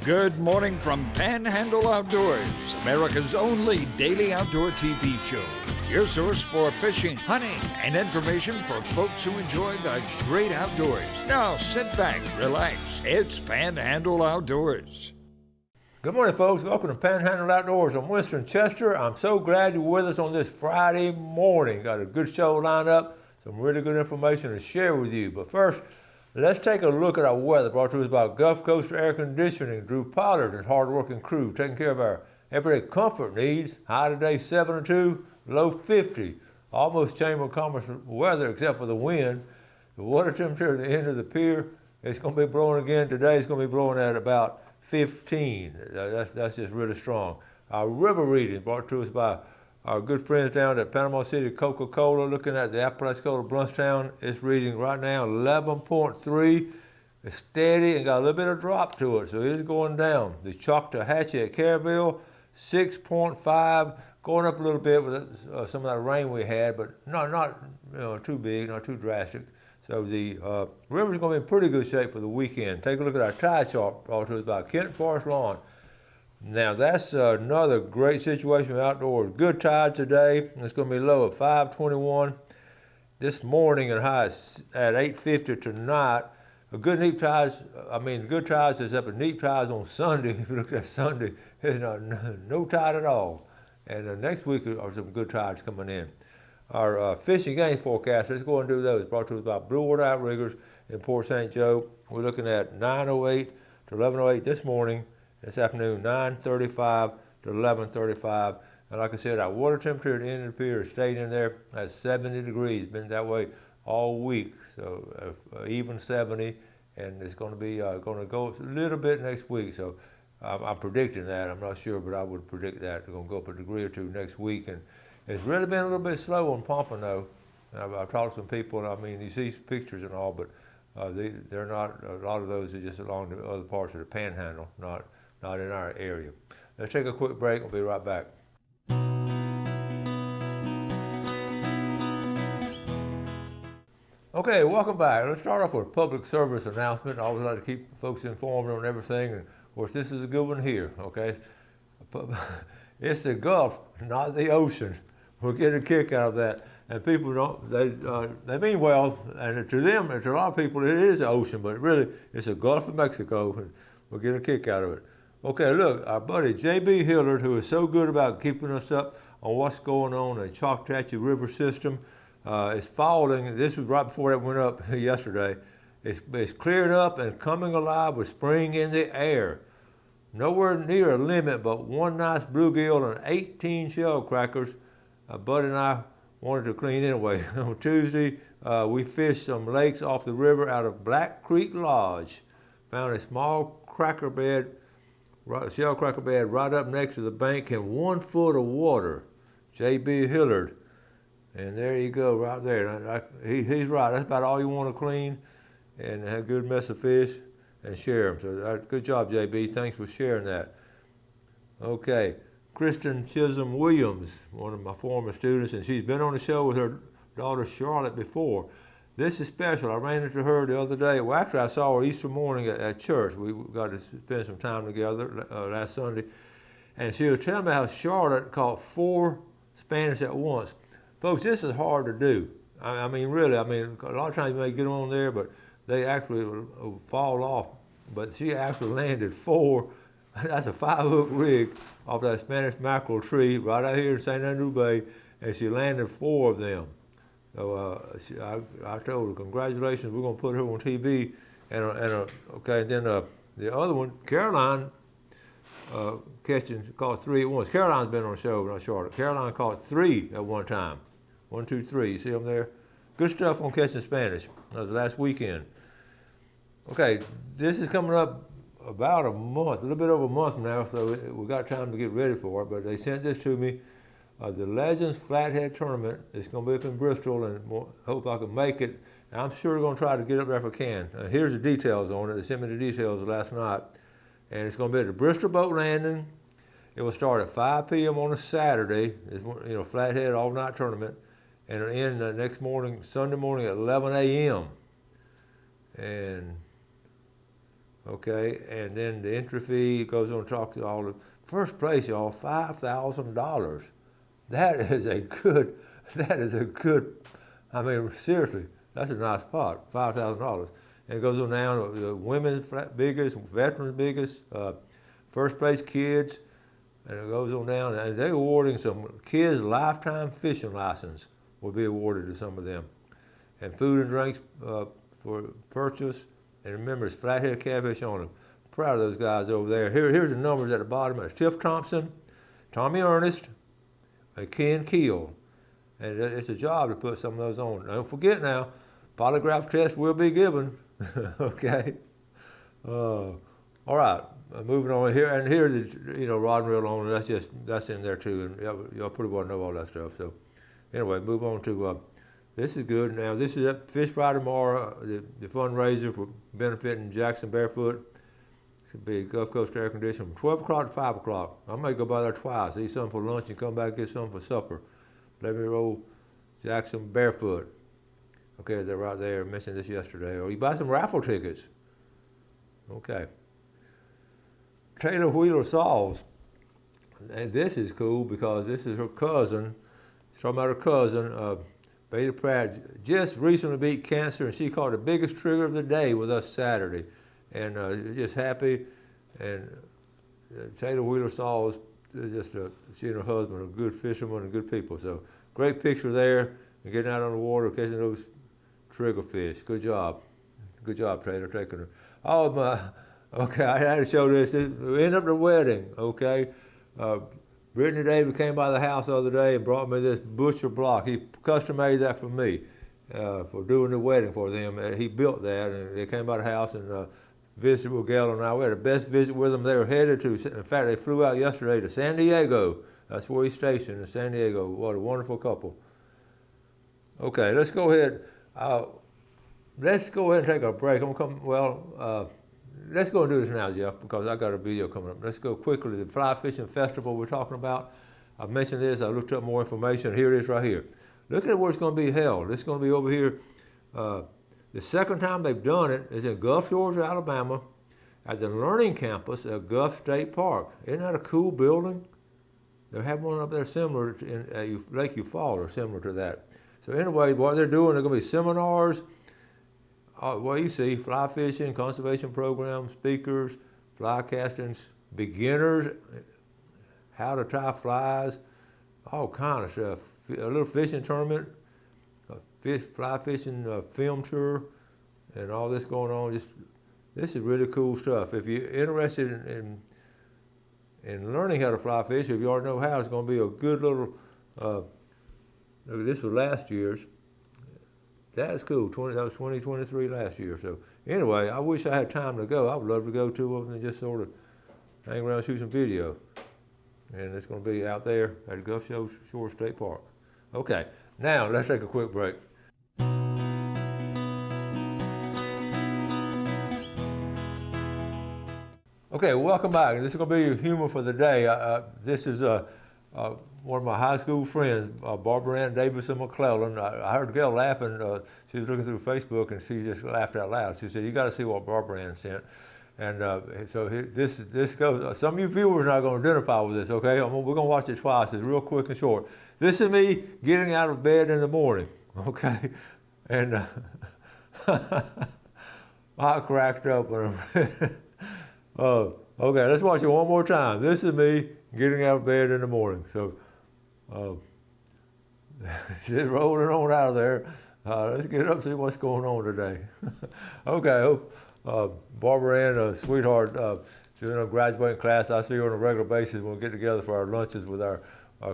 Good morning from Panhandle Outdoors, America's only daily outdoor TV show. Your source for fishing, hunting, and information for folks who enjoy the great outdoors. Now sit back, relax. It's Panhandle Outdoors. Good morning, folks. Welcome to Panhandle Outdoors. I'm Winston Chester. I'm so glad you're with us on this Friday morning. Got a good show lined up, some really good information to share with you. But first, let's take a look at our weather, brought to us by Gulf Coast Air Conditioning. Drew Pollard and his hard-working crew taking care of our everyday comfort needs. High today, 72, low 50. Almost Chamber of Commerce weather except for the wind. The water temperature at the end of the pier, it's going to be blowing again today. It's going to be blowing at about 15. That's just really strong. Our river reading brought to us by our good friends down at Panama City Coca-Cola, looking at the Apalachicola Bluntstown. It's reading right now 11.3. It's steady and got a little bit of drop to it, so it is going down. The Choctawhatchee at Caryville, 6.5, going up a little bit with some of that rain we had, but not too big, not too drastic. So the river's going to be in pretty good shape for the weekend. Take a look at our tide chart brought to us by Kent Forest Lawn. Now that's another great situation outdoors. Good tide today. It's going to be low at 521 this morning and high at 850 tonight. Good tides is up at neap tides on Sunday. If you look at Sunday, there's no tide at all. And next week are some good tides coming in. Our fishing game forecast, let's go and do those. Brought to us by Blue Water Outriggers in Port St. Joe. We're looking at 9:08 to 11:08 this morning. This afternoon, 9:35 to 11:35. And like I said, our water temperature at the end of the pier is staying in there at 70 degrees. Been that way all week, so even 70. And it's going to be going to go a little bit next week. So I'm predicting that. I'm not sure, but I would predict that. It's going to go up a degree or two next week. And it's really been a little bit slow on Pompano. I've talked to some people, and I mean, you see pictures and all, but they're not, a lot of those are just along the other parts of the Panhandle, not in our area. Let's take a quick break. We'll be right back. Okay, welcome back. Let's start off with a public service announcement. I always like to keep folks informed on everything. And of course, this is a good one here, okay? It's the Gulf, not the ocean. We'll get a kick out of that. And people they mean well, and to them, to a lot of people, it is the ocean, but really, it's the Gulf of Mexico, and we'll get a kick out of it. Okay, look, our buddy J.B. Hillard, who is so good about keeping us up on what's going on in the Choctawhatchee River system, is falling. This was right before that went up yesterday. It's cleared up and coming alive with spring in the air. Nowhere near a limit, but one nice bluegill and 18 shell crackers. Bud and I wanted to clean anyway. On Tuesday, we fished some lakes off the river out of Black Creek Lodge. Found a small shell cracker bed right up next to the bank in 1 foot of water. J.B. Hillard. And there you go, right there. He's right. That's about all you want to clean and have a good mess of fish and share them. So good job, J.B. Thanks for sharing that. Okay, Kristen Chisholm Williams, one of my former students, and she's been on the show with her daughter Charlotte before. This is special. I ran into her the other day. Well, actually, I saw her Easter morning at church. We got to spend some time together last Sunday. And she was telling me how Charlotte caught 4 Spanish at once. Folks, this is hard to do. I mean, really, a lot of times you may get them on there, but they actually will fall off. But she actually landed 4. That's a 5-hook rig off that Spanish mackerel tree right out here in St. Andrew Bay, and she landed 4 of them. So I told her, congratulations, we're going to put her on TV. And then the other one, Caroline, caught 3 at once. Caroline's been on the show, not Charlotte. Caroline caught 3 at one time. 1, 2, 3. You see them there? Good stuff on catching Spanish. That was last weekend. Okay, this is coming up about a month, a little bit over a month now, so we got time to get ready for it. But they sent this to me. The Legends Flathead Tournament is going to be up in Bristol, and hope I can make it. And I'm sure going to try to get up there if I can. Here's the details on it. They sent me the details last night. And it's going to be at the Bristol Boat Landing. It will start at 5 p.m. on a Saturday. It's, Flathead all-night tournament. And it'll end the next morning, Sunday morning at 11 a.m. And Okay, and then the entry fee goes on to talk to all the first place, y'all, $5,000. That is a good. That is a good. I mean, seriously, that's a nice pot, $5,000. And it goes on down the women's biggest, veterans biggest, first place kids, and it goes on down. And they're awarding some kids lifetime fishing license will be awarded to some of them, and food and drinks for purchase. And remember, it's flathead catfish on them. Proud of those guys over there. Here's the numbers at the bottom. It's Tiff Thompson, Tommy Ernest, and Ken Keel. And it's a job to put some of those on. Don't forget now, polygraph test will be given. Okay. All right. Moving on here, and here's the rod and reel on. That's in there too, and y'all pretty well know all that stuff. So anyway, move on to this is good. Now this is at Fish Fry tomorrow, the fundraiser for benefiting Jackson Barefoot. It's gonna be Gulf Coast Air Conditioning from 12 o'clock to 5 o'clock. I may go by there twice, eat something for lunch and come back and get something for supper. 11-year-old Jackson Barefoot. Okay, they're right there. I mentioned this yesterday. Or you buy some raffle tickets. Okay. Taylor Wheeler Saws. And this is cool because this is her cousin. She's talking about her cousin, Beta Pratt, just recently beat cancer, and she caught the biggest trigger of the day with us Saturday. And just happy. And Taylor Wheeler Saws, she and her husband are good fishermen and good people. So great picture there, and getting out on the water, catching those trigger fish. Good job. Good job, Taylor, taking her. Oh, okay, I had to show this. We ended up the wedding, okay? Brittany David came by the house the other day and brought me this butcher block. He custom made that for me for doing the wedding for them. And he built that, and they came by the house and visited with Gail and I. We had the best visit with them. They were headed to, in fact, they flew out yesterday to San Diego. That's where he's stationed, in San Diego. What a wonderful couple. Okay, let's go ahead. Let's go ahead and take a break. Let's go and do this now, Jeff, because I got a video coming up. Let's go quickly to the fly fishing festival we're talking about. I mentioned this. I looked up more information. Here it is right here. Look at where it's going to be held. It's going to be over here. The second time they've done it is in Gulf Shores, Alabama, at the Learning Campus at Gulf State Park. Isn't that a cool building? They have one up there similar in Lake Eufaula, or similar to that. So anyway, what they're doing, they're going to be seminars. Well, you see, fly fishing, conservation programs, speakers, fly castings, beginners, how to tie flies, all kind of stuff. A little fishing tournament, fly fishing film tour, and all this going on. This is really cool stuff. If you're interested in learning how to fly fish, if you already know how, it's going to be a good little. This was last year's. That's cool. That was 2023 last year. So anyway, I wish I had time to go. I would love to go to them and just sort of hang around and shoot some video. And it's going to be out there at Gulf Shores State Park. Okay, now let's take a quick break. Okay, welcome back. This is going to be your humor for the day. This is one of my high school friends, Barbara Ann Davison McClellan. I heard Gail laughing. She was looking through Facebook, and she just laughed out loud. She said, "You got to see what Barbara Ann sent." And so this goes. Some of you viewers are not going to identify with this, okay? We're going to watch it twice. It's real quick and short. This is me getting out of bed in the morning, okay? And I cracked up. Okay, let's watch it one more time. This is me getting out of bed in the morning. So just rolling on out of there. Let's get up and see what's going on today. Okay, I hope Barbara Ann, a sweetheart, she's in a graduating class. I see her on a regular basis. We'll get together for our lunches with our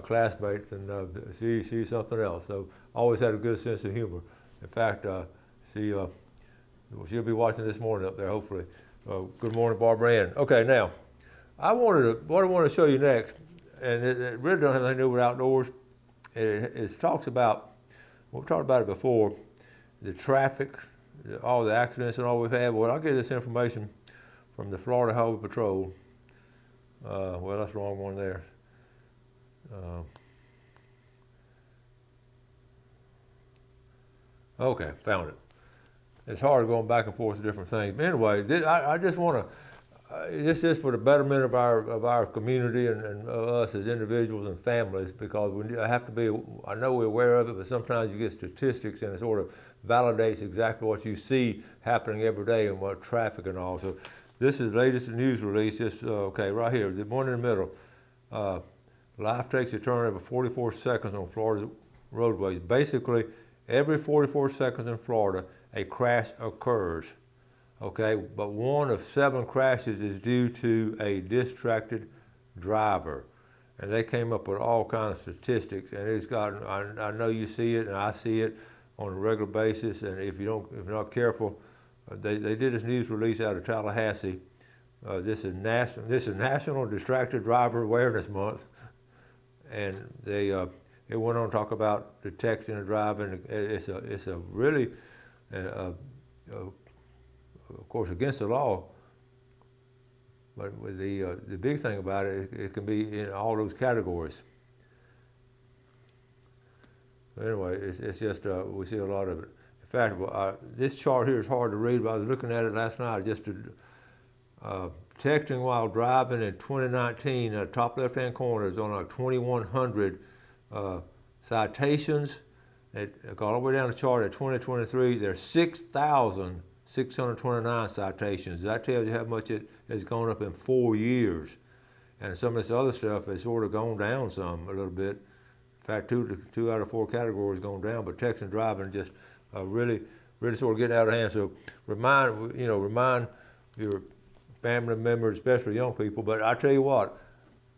classmates, and she's something else. So always had a good sense of humor. In fact, she'll be watching this morning up there, hopefully. Good morning, Barbara Ann. Okay, now, what I want to show you next, and it really doesn't have anything to do with outdoors. It talks about, we've talked about it before, the traffic, all the accidents and all we've had. Well, I'll get this information from the Florida Highway Patrol. Well, that's the wrong one there. Okay, found it. it's hard going back and forth to different things. But anyway, I just want to. This is for the betterment of our community and us as individuals and families, because I have to be. I know we're aware of it, but sometimes you get statistics and it sort of validates exactly what you see happening every day and what traffic and all. So this is the latest news release. Just okay, right here, the one in the middle. Life takes a turn every 44 seconds on Florida's roadways. Basically, every 44 seconds in Florida, a crash occurs. Okay, but 1 of 7 crashes is due to a distracted driver. And they came up with all kinds of statistics, and it's gotten, I know you see it and I see it on a regular basis, and if you're not careful, they did this news release out of Tallahassee. This is National Distracted Driver Awareness Month, and it went on to talk about detecting and driving. It's a really of course, against the law, but the big thing about it, it can be in all those categories. But anyway, it's just we see a lot of it. In fact, this chart here is hard to read, but I was looking at it last night. Just texting while driving in 2019, the top left-hand corner is on like 2,100 citations. All the way down the chart at 2023, there's 6,629 citations. That tells you how much it has gone up in 4 years. And some of this other stuff has sort of gone down some a little bit. In fact, two out of 4 categories gone down, but texting and driving just really sort of getting out of hand. So remind your family members, especially young people. But I tell you what,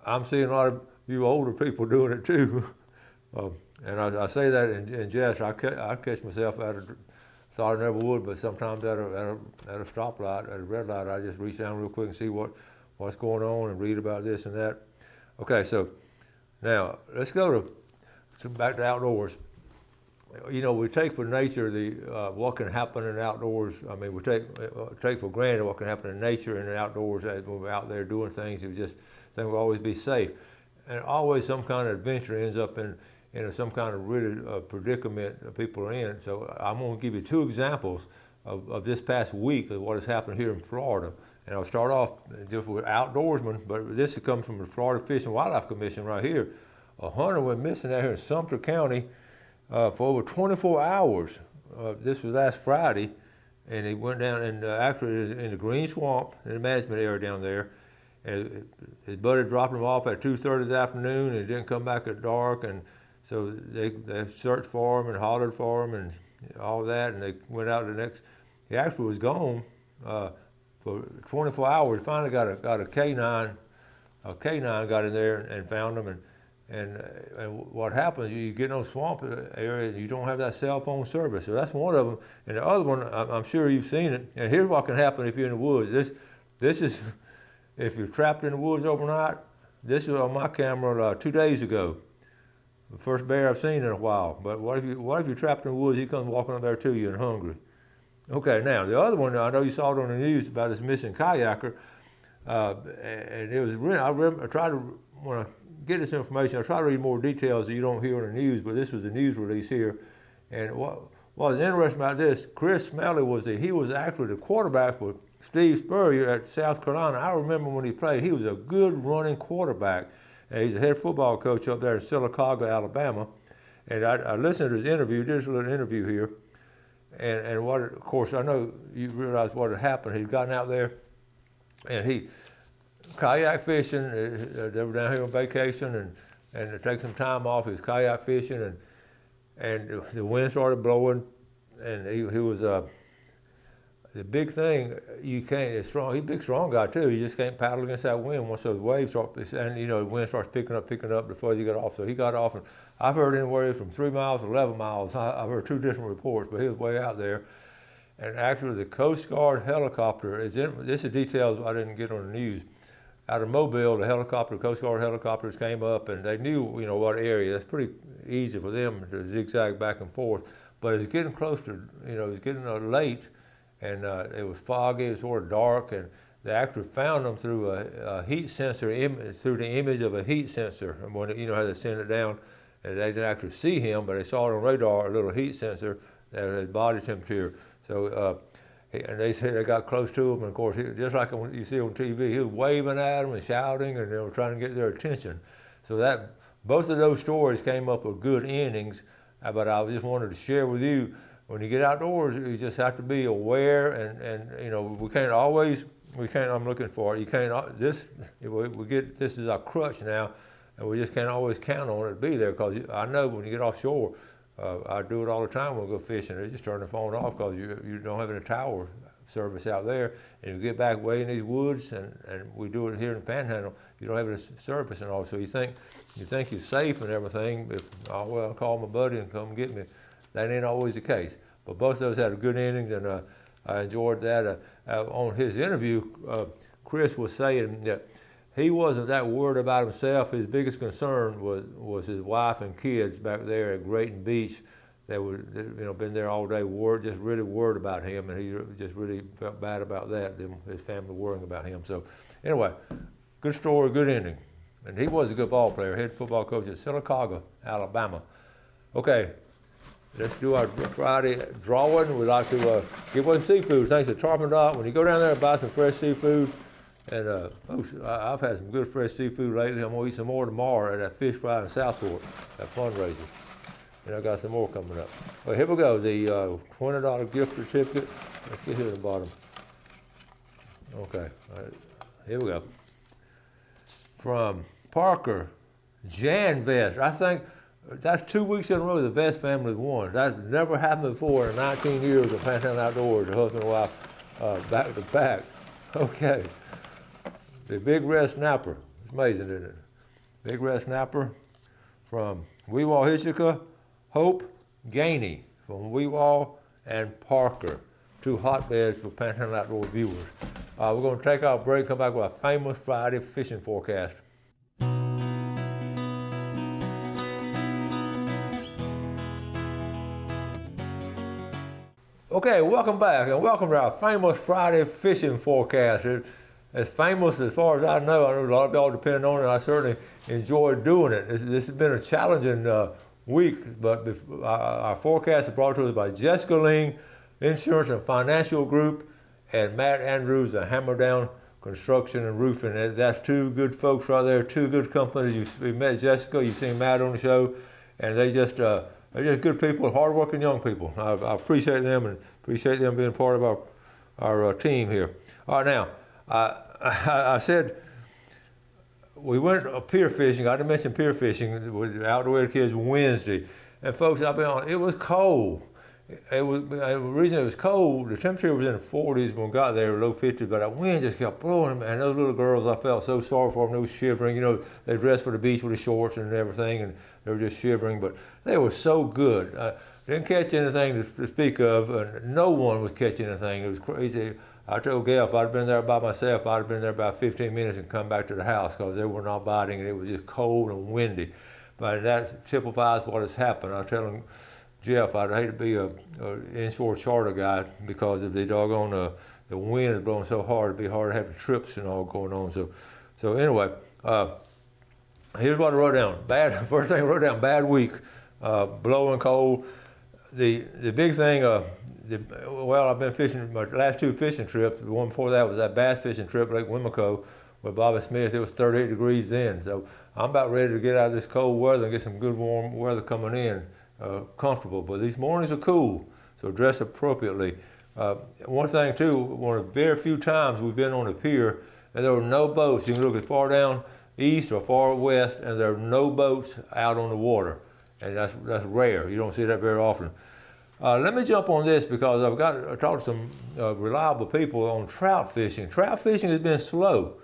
I'm seeing a lot of you older people doing it too. And I say that in jest. I catch myself thought I never would, but sometimes at a stoplight, at a red light, I just reach down real quick and see what's going on and read about this and that. Okay, so now let's go back to outdoors. You know, we take for nature what can happen in outdoors. I mean, we take for granted what can happen in nature and in outdoors as we're out there doing things. We just think we'll always be safe, and always some kind of adventure ends up in some kind of really predicament that people are in. So I'm going to give you 2 examples of this past week of what has happened here in Florida. And I'll start off just with outdoorsmen, but this is coming from the Florida Fish and Wildlife Commission right here. A hunter went missing out here in Sumter County for over 24 hours. This was last Friday, and he went down and actually in the Green Swamp, in the management area down there. And his buddy dropped him off at 2:30 this afternoon, and he didn't come back at dark. And so they searched for him and hollered for him and all that, and they went out the next. He actually was gone for 24 hours. Finally got a canine. A canine got in there and found him. And what happens? You get in those swamp area and you don't have that cell phone service. So that's one of them. And the other one, I'm sure you've seen it. And here's what can happen if you're in the woods. This is if you're trapped in the woods overnight. This was on my camera 2 days ago. The first bear I've seen in a while. But what if you're trapped in the woods? He comes walking up there to you and hungry. Okay, now the other one, I know you saw it on the news about this missing kayaker, and it was really. I tried to when I get this information, I try to read more details that you don't hear on the news. But this was the news release here, and what was interesting about this, Chris Smalley he was actually the quarterback for Steve Spurrier at South Carolina. I remember when he played, he was a good running quarterback. He's a head football coach up there in Sylacauga, Alabama. And I listened to his interview, did a little interview here. And what, of course, I know you realize what had happened. He'd gotten out there and he kayak fishing. They were down here on vacation and to take some time off. He was kayak fishing and the wind started blowing. And he was, the big thing, you can't, he's a big, strong guy too. You just can't paddle against that wind once those waves start, and the wind starts picking up before you get off. So he got off, and I've heard anywhere from 3 miles to 11 miles. I've heard 2 different reports, but he was way out there. And actually the Coast Guard helicopter, this is details I didn't get on the news. Out of Mobile, the Coast Guard helicopters came up, and they knew, what area. It's pretty easy for them to zigzag back and forth. But it's getting close to, it's getting late. And it was foggy, it was sort of dark, and they actually found them through a heat sensor, through the image of a heat sensor. And when how they send it down, and they didn't actually see him, but they saw it on radar, a little heat sensor that had body temperature. So, and they said they got close to him, and of course, just like you see on TV, he was waving at them and shouting, and they were trying to get their attention. So that both of those stories came up with good endings. But I just wanted to share with you, when you get outdoors, you just have to be aware, and you know, I'm looking for it. You can't, this is our crutch now, and we just can't always count on it to be there, because I know when you get offshore, I do it all the time when we go fishing. They just turn the phone off because you don't have any tower service out there, and you get back way in these woods, and we do it here in the Panhandle. You don't have any service and all, so you think you're safe and everything. I'll call my buddy and come get me. That ain't always the case. But both of those had a good endings, and I enjoyed that. On his interview, Chris was saying that he wasn't that worried about himself. His biggest concern was his wife and kids back there at Grayton Beach. They were, been there all day, just really worried about him, and he just really felt bad about that, his family worrying about him. So anyway, good story, good ending. And he was a good ball player, head football coach at Sylacauga, Alabama. Okay, let's do our Friday drawing. We'd like to give away some seafood. Thanks to Tarpon Dock. When you go down there and buy some fresh seafood, and folks, I've had some good fresh seafood lately. I'm going to eat some more tomorrow at that fish fry in Southport, that fundraiser. And I got some more coming up. Well, here we go, the $20 gift certificate. Let's get here at the bottom. Okay, all right. Here we go. From Parker, Jan Vest. I think that's 2 weeks in a row the Vest family won. That's never happened before in 19 years of Panhandle Outdoors, a husband and wife back to back. Okay, the Big Red Snapper. It's amazing, isn't it? Big Red Snapper from Weewall, Hitchika. Hope Gainey from Weewall and Parker, two hotbeds for Panhandle Outdoor viewers. We're going to take our break, come back with our famous Friday fishing forecast. Okay, welcome back, and welcome to our famous Friday fishing forecast. As famous as far as I know a lot of y'all depend on it, and I certainly enjoy doing it. This has been a challenging week, but our forecast is brought to us by Jessica Ling, Insurance and Financial Group, and Matt Andrews, of Hammer Down Construction and Roofing. That's two good folks right there, two good companies. You've met Jessica, you've seen Matt on the show, and they're just good people, hardworking young people. I appreciate them, and appreciate them being part of our team here. All right, now, I said, we went pier fishing. I didn't mention pier fishing with Outdoor Ed Kids Wednesday. And folks, I'll be honest, it was cold. The reason it was cold, the temperature was in the 40s when we got there, low 50s, but that wind just kept blowing. And those little girls, I felt so sorry for them. They were shivering. They dressed for the beach with the shorts and everything, and they were just shivering, but they were so good. Didn't catch anything to speak of, and no one was catching anything. It was crazy. I told Gail if I'd been there by myself, I'd have been there about 15 minutes and come back to the house, because they were not biting and it was just cold and windy. But that typifies what has happened. I was telling Jeff I'd hate to be an inshore charter guy, because if the doggone the wind is blowing so hard, it'd be hard to have the trips and all going on. So anyway, here's what I wrote down. First thing I wrote down, bad week, blowing cold. The big thing, I've been fishing my last two fishing trips. The one before that was that bass fishing trip, Lake Wimico, with Bobby Smith. It was 38 degrees then. So I'm about ready to get out of this cold weather and get some good warm weather coming in, comfortable. But these mornings are cool, so dress appropriately. One thing too, one of the very few times we've been on a pier and there were no boats. You can look as far down east or far west, and there are no boats out on the water. And that's rare. You don't see that very often. Let me jump on this, because I talked to some reliable people on trout fishing. Trout fishing has been slow.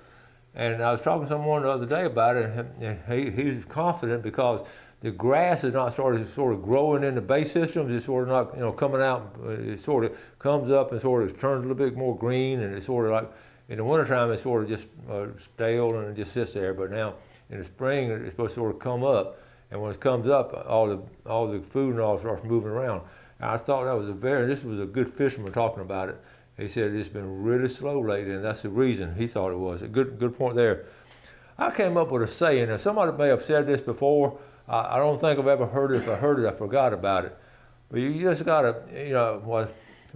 And I was talking to someone the other day about it, and he's confident because the grass has not started sort of growing in the bay systems. It's sort of not, coming out. It sort of comes up and sort of turns a little bit more green, and it's sort of like, in the wintertime, it's sort of just stale and it just sits there. But now in the spring, it's supposed to sort of come up. And when it comes up, all the food and all starts moving around. And I thought this was a good fisherman talking about it. He said it's been really slow lately, and that's the reason he thought it was. A good point there. I came up with a saying, and somebody may have said this before. I don't think I've ever heard it. If I heard it, I forgot about it. But you just gotta,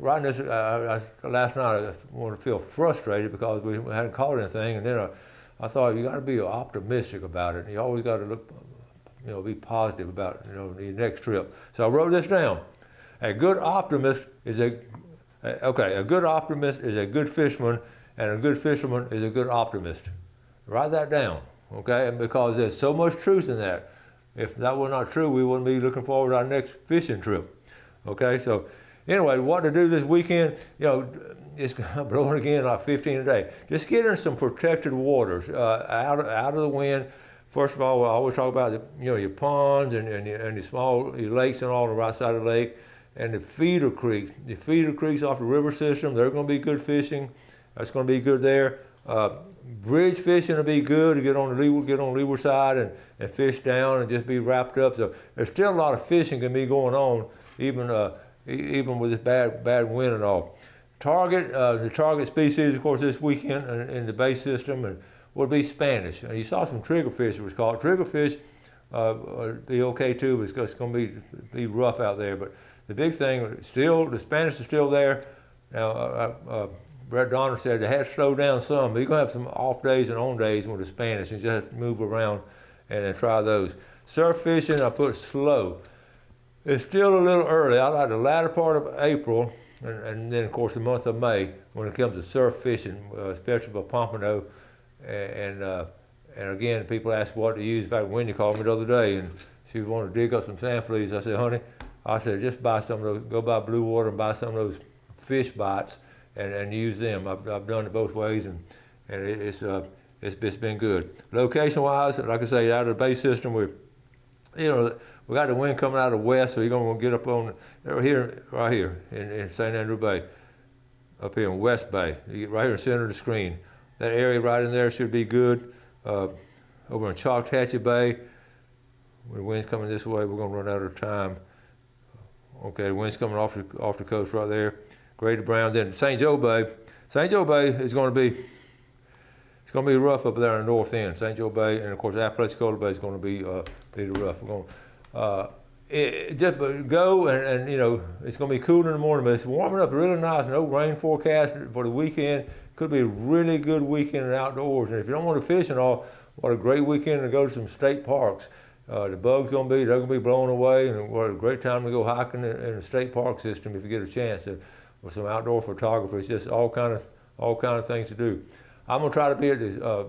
writing this last night, I wanted to feel frustrated because we hadn't caught anything, and then I thought you got to be optimistic about it. You always got to look, be positive about the next trip. So I wrote this down. A good optimist is a good optimist is a good fisherman, and a good fisherman is a good optimist. Write that down, okay? And because there's so much truth in that. If that were not true, we wouldn't be looking forward to our next fishing trip. Okay, so anyway, what to do this weekend? It's blowing again like 15 a day. Just get in some protected waters, out of the wind. First of all, I always talk about your ponds and your lakes and all on the right side of the lake, and the feeder creeks. The feeder creeks off the river system, they're going to be good fishing. That's going to be good there. Bridge fishing will be good to get on the leeward side and fish down and just be wrapped up. So there's still a lot of fishing can be going on, even with this bad wind and all. The target species, of course, this weekend in the bay system and would be Spanish. And you saw some triggerfish, it was called. Triggerfish be okay too, but it's going to be rough out there. But the big thing, the Spanish is still there. Now, Brett Donner said they had to slow down some, but you're going to have some off days and on days with the Spanish, and you just have to move around and then try those. Surf fishing, I put slow. It's still a little early. I like the latter part of April, and then, of course, the month of May when it comes to surf fishing, especially for pompano. And again, people ask what to use. In fact, Wendy called me the other day, and she wanted to dig up some sand fleas. I said, honey, just buy some of those, go buy Blue Water and buy some of those fish bites and use them. I've done it both ways, and it's been good. Location-wise, like I say, out of the bay system, we got the wind coming out of the west, so you're going to get up on right here in St. Andrew Bay, up here in West Bay. You get right here in the center of the screen. That area right in there should be good. Over in Choctawhatchee Bay, when the wind's coming this way, we're going to run out of time. Okay, the wind's coming off the coast right there. Grady Brown, then St. Joe Bay. St. Joe Bay is going to be rough up there in the north end. St. Joe Bay, and of course Apalachicola Bay is going to be rough. We're going just go and it's going to be cool in the morning, but it's warming up really nice. No rain forecast for the weekend. Could be a really good weekend in outdoors. And if you don't want to fish and all, what a great weekend to go to some state parks. The bugs they're going to be blown away, and what a great time to go hiking in the state park system if you get a chance. With some outdoor photography, it's just all kind of things to do. I'm going to try to be at the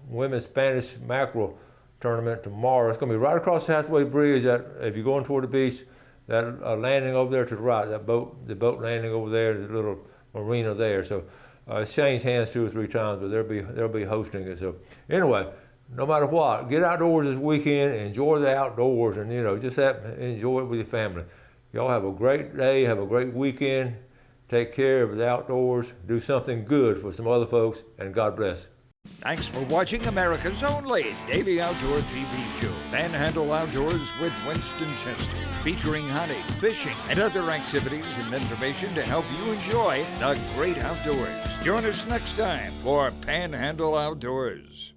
women's Spanish mackerel tournament tomorrow. It's going to be right across the Hathaway Bridge. If you're going toward the beach, that landing over there to the right, the boat landing over there, the little marina there. So it's changed hands 2 or 3 times, but they'll be hosting it. So anyway, no matter what, get outdoors this weekend, enjoy the outdoors, and just enjoy it with your family. Y'all have a great day, have a great weekend. Take care of the outdoors, do something good for some other folks, and God bless. Thanks for watching America's only daily outdoor TV show, Panhandle Outdoors with Winston Chester, featuring hunting, fishing, and other activities and information to help you enjoy the great outdoors. Join us next time for Panhandle Outdoors.